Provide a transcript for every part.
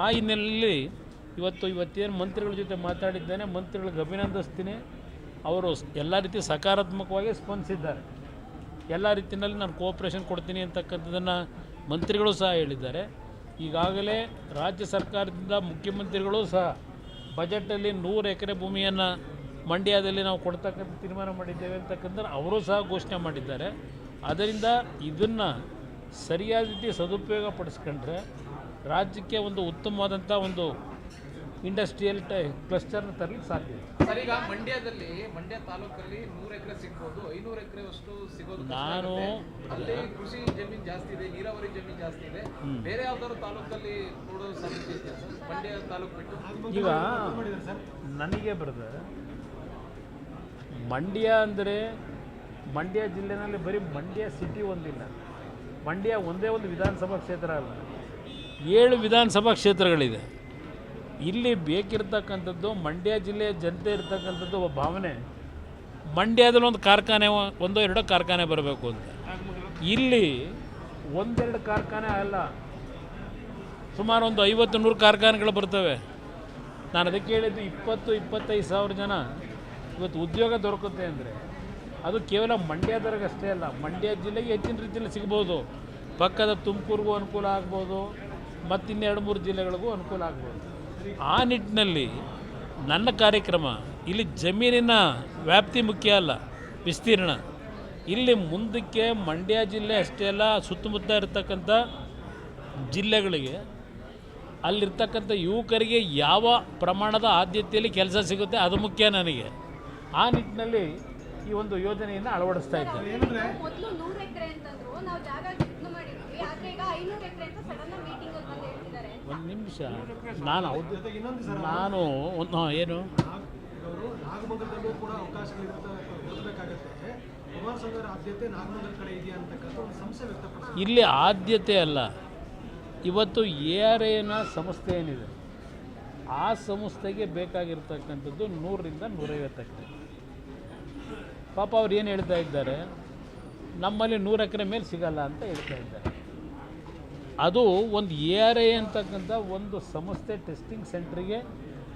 ಆ ಹಿನ್ನೆಲೆಯಲ್ಲಿ ಇವತ್ತೇನು ಮಂತ್ರಿಗಳ ಜೊತೆ ಮಾತಾಡಿದ್ದೇನೆ, ಮಂತ್ರಿಗಳಿಗೆ ಅಭಿನಂದಿಸ್ತೀನಿ. ಅವರು ಎಲ್ಲ ರೀತಿ ಸಕಾರಾತ್ಮಕವಾಗಿ ಸ್ಪಂದಿಸಿದ್ದಾರೆ. ಎಲ್ಲ ರೀತಿಯಲ್ಲಿ ನಾನು ಕೋಆಪ್ರೇಷನ್ ಕೊಡ್ತೀನಿ ಅಂತಕ್ಕಂಥದ್ದನ್ನು ಮಂತ್ರಿಗಳು ಸಹ ಹೇಳಿದ್ದಾರೆ. ಈಗಾಗಲೇ ರಾಜ್ಯ ಸರ್ಕಾರದಿಂದ ಮುಖ್ಯಮಂತ್ರಿಗಳು ಸಹ ಬಜೆಟಲ್ಲಿ 100 ಎಕರೆ ಭೂಮಿಯನ್ನು ಮಂಡ್ಯದಲ್ಲಿ ನಾವು ಕೊಡ್ತಕ್ಕಂಥ ತೀರ್ಮಾನ ಮಾಡಿದ್ದೇವೆ ಅಂತಕ್ಕಂಥ ಅವರು ಸಹ ಘೋಷಣೆ ಮಾಡಿದ್ದಾರೆ. ಆದ್ದರಿಂದ ಇದನ್ನು ಸರಿಯಾದ ರೀತಿ ಸದುಪಯೋಗ ಪಡಿಸ್ಕೊಂಡ್ರೆ ರಾಜ್ಯಕ್ಕೆ ಒಂದು ಉತ್ತಮವಾದಂಥ ಒಂದು ಇಂಡಸ್ಟ್ರಿಯಲ್ ಕ್ಲಸ್ಟರ್ನ ತರಲಿಕ್ಕೆ ಸಾಧ್ಯ ಇದೆ. ಸರ್, ಈಗ ಮಂಡ್ಯ ತಾಲೂಕಲ್ಲಿ 100 ಎಕರೆ ಸಿಗ್ಬೋದು, 500 ಎಕರೆವಷ್ಟು ಸಿಗೋದು ನಾನು ಅಲ್ಲಿ ಕೃಷಿ ಜಮೀನು ಜಾಸ್ತಿ ಇದೆ, ನೀರಾವರಿ ಜಮೀನು ಜಾಸ್ತಿ ಇದೆ. ಬೇರೆ ಯಾವ್ದಾದ್ರು ತಾಲೂಕಲ್ಲಿ ಕೊಡೋ ಸಾಧ್ಯತೆ ಇದೆ ಸರ್? ಮಂಡ್ಯ ತಾಲೂಕು ಬಿಟ್ಟು ಈಗ ನನಗೆ ಬರ್ತದೆ ಮಂಡ್ಯ ಅಂದರೆ ಮಂಡ್ಯ ಜಿಲ್ಲೆನಲ್ಲಿ ಬರೀ ಮಂಡ್ಯ ಸಿಟಿ ಒಂದಿಲ್ಲ, ಮಂಡ್ಯ ಒಂದೇ ಒಂದು ವಿಧಾನಸಭಾ ಕ್ಷೇತ್ರ ಅಲ್ಲ, 7 ವಿಧಾನಸಭಾ ಕ್ಷೇತ್ರಗಳಿದೆ. ಇಲ್ಲಿ ಬೇಕಿರ್ತಕ್ಕಂಥದ್ದು ಮಂಡ್ಯ ಜಿಲ್ಲೆಯ ಜನತೆ ಇರ್ತಕ್ಕಂಥದ್ದು ಒಬ್ಬ ಭಾವನೆ, ಮಂಡ್ಯದಲ್ಲಿ ಒಂದು ಕಾರ್ಖಾನೆ, 1-2 ಕಾರ್ಖಾನೆ ಬರಬೇಕು ಅಂತ. ಇಲ್ಲಿ 1-2 ಕಾರ್ಖಾನೆ ಅಲ್ಲ, ಸುಮಾರು ಒಂದು 50-100 ಕಾರ್ಖಾನೆಗಳು ಬರ್ತವೆ. ನಾನು ಅದಕ್ಕೆ ಹೇಳಿದ್ದು 20-25 ಸಾವಿರ ಜನ ಇವತ್ತು ಉದ್ಯೋಗ ದೊರಕುತ್ತೆ ಅಂದರೆ ಅದು ಕೇವಲ ಮಂಡ್ಯದವರಿಗಷ್ಟೇ ಅಲ್ಲ, ಮಂಡ್ಯ ಜಿಲ್ಲೆಗೆ ಹೆಚ್ಚಿನ ರೀತಿಯಲ್ಲಿ ಸಿಗ್ಬೋದು, ಪಕ್ಕದ ತುಮಕೂರಿಗೂ ಅನುಕೂಲ ಆಗ್ಬೋದು, ಮತ್ತು 2-3 ಜಿಲ್ಲೆಗಳಿಗೂ ಅನುಕೂಲ ಆಗ್ಬೋದು. ಆ ನಿಟ್ಟಿನಲ್ಲಿ ನನ್ನ ಕಾರ್ಯಕ್ರಮ ಇಲ್ಲಿ ಜಮೀನಿನ ವ್ಯಾಪ್ತಿ ಮುಖ್ಯ ಅಲ್ಲ, ವಿಸ್ತೀರ್ಣ. ಇಲ್ಲಿ ಮುಂದಕ್ಕೆ ಮಂಡ್ಯ ಜಿಲ್ಲೆ ಅಷ್ಟೇ ಅಲ್ಲ, ಸುತ್ತಮುತ್ತ ಇರತಕ್ಕಂಥ ಜಿಲ್ಲೆಗಳಿಗೆ ಅಲ್ಲಿರ್ತಕ್ಕಂಥ ಯುವಕರಿಗೆ ಯಾವ ಪ್ರಮಾಣದ ಆದ್ಯತೆಯಲ್ಲಿ ಕೆಲಸ ಸಿಗುತ್ತೆ ಅದು ಮುಖ್ಯ ನನಗೆ. ಆ ನಿಟ್ಟಿನಲ್ಲಿ ಈ ಒಂದು ಯೋಜನೆಯನ್ನು ಅಳವಡಿಸ್ತಾ ಇದ್ದಾರೆ. ಮೊದಲು 100 ಎಕರೆ ಅಂತಂದ್ರು, ನಾವು ಜಾಗ ಚಿಂತನೆ ಮಾಡಿದ್ವಿ, ಆದರೆ ಈಗ 500 ಎಕರೆ ಅಂತ ಸಡನ್ ಆಗಿ ಮೀಟಿಂಗ್ ಅಲ್ಲಿ ಬಂದು ಹೇಳ್ತಿದ್ದಾರೆ. ಒಂದು ನಿಮಿಷ, ನಾನು ಏನು ನಾಗಮಂಗಲದಲ್ಲೂ ಕೂಡ ಅವಕಾಶಗಳಿರಬೇಕಾಗುತ್ತೆ. ಕುಮಾರಸ್ವಾಮಿ ಆದ್ಯತೆ ನಾಗಮಂಗಲ ಕಡೆ ಇದೆಯಾ ಅಂತಕ್ಕಂಥ ಒಂದು ಸಂಶಯ ವ್ಯಕ್ತಪಡಿಸಿದ್ದಾರೆ. ಇಲ್ಲಿ ಆದ್ಯತೆ ಅಲ್ಲ, ಇವತ್ತು ARAನ ಸಂಸ್ಥೆ ಏನಿದೆ ಆ ಸಂಸ್ಥೆಗೆ ಬೇಕಾಗಿರ್ತಕ್ಕಂಥದ್ದು 100ರಿಂದ 150 ಎಕರೆ. ಪಾಪ ಅವ್ರು ಏನು ಹೇಳ್ತಾ ಇದ್ದಾರೆ, ನಮ್ಮಲ್ಲಿ 100 ಎಕರೆ ಮೇಲೆ ಸಿಗಲ್ಲ ಅಂತ ಹೇಳ್ತಾ ಇದ್ದಾರೆ. ಅದು ಒಂದು ARA ಅಂತಕ್ಕಂಥ ಒಂದು ಸಂಸ್ಥೆ ಟೆಸ್ಟಿಂಗ್ ಸೆಂಟ್ರಿಗೆ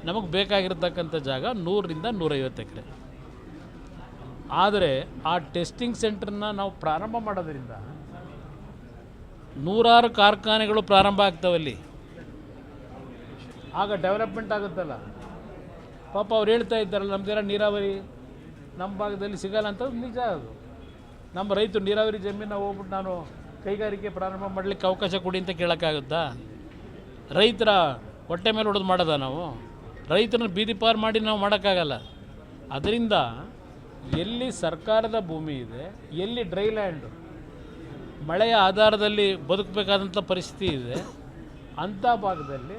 ನಮಗೆ ಬೇಕಾಗಿರ್ತಕ್ಕಂಥ ಜಾಗ 100ರಿಂದ 150 ಎಕರೆ. ಆದರೆ ಆ ಟೆಸ್ಟಿಂಗ್ ಸೆಂಟ್ರನ್ನ ನಾವು ಪ್ರಾರಂಭ ಮಾಡೋದ್ರಿಂದ 100 ಕಾರ್ಖಾನೆಗಳು ಪ್ರಾರಂಭ ಆಗ್ತಾವಲ್ಲಿ, ಆಗ ಡೆವಲಪ್ಮೆಂಟ್ ಆಗುತ್ತಲ್ಲ. ಪಾಪ ಅವ್ರು ಹೇಳ್ತಾ ಇದ್ದಾರಲ್ಲ, ನಮ್ಮದೆಲ್ಲ ನೀರಾವರಿ ನಮ್ಮ ಭಾಗದಲ್ಲಿ ಸಿಗಲ್ಲ ಅಂತ. ನಿಜ ಅದು. ನಮ್ಮ ರೈತರು ನೀರಾವರಿ ಜಮೀನು ಹೋಗ್ಬಿಟ್ಟು ನಾನು ಕೈಗಾರಿಕೆ ಪ್ರಾರಂಭ ಮಾಡಲಿಕ್ಕೆ ಅವಕಾಶ ಕೊಡಿ ಅಂತ ಕೇಳೋಕ್ಕಾಗುತ್ತಾ? ರೈತರ ಹೊಟ್ಟೆ ಮೇಲೆ ಹೊಡೆದು ಮಾಡೋದ ನಾವು? ರೈತರನ್ನ ಬೀದಿ ಪಾರು ಮಾಡಿ ನಾವು ಮಾಡೋಕ್ಕಾಗಲ್ಲ. ಅದರಿಂದ ಎಲ್ಲಿ ಸರ್ಕಾರದ ಭೂಮಿ ಇದೆ, ಎಲ್ಲಿ ಡ್ರೈ ಲ್ಯಾಂಡು, ಮಳೆಯ ಆಧಾರದಲ್ಲಿ ಬದುಕಬೇಕಾದಂಥ ಪರಿಸ್ಥಿತಿ ಇದೆ, ಅಂಥ ಭಾಗದಲ್ಲಿ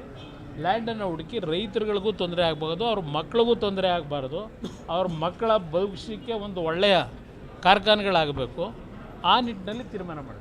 ಲ್ಯಾಂಡನ್ನು ಹುಡುಕಿ ರೈತರುಗಳಿಗೂ ತೊಂದರೆ ಆಗಬಾರ್ದು, ಅವ್ರ ಮಕ್ಕಳಿಗೂ ತೊಂದರೆ ಆಗಬಾರ್ದು, ಅವ್ರ ಮಕ್ಕಳ ಭವಿಷ್ಯಕ್ಕೆ ಒಂದು ಒಳ್ಳೆಯ ಕಾರ್ಖಾನೆಗಳಾಗಬೇಕು. ಆ ನಿಟ್ಟಿನಲ್ಲಿ ತೀರ್ಮಾನ ಮಾಡಿ.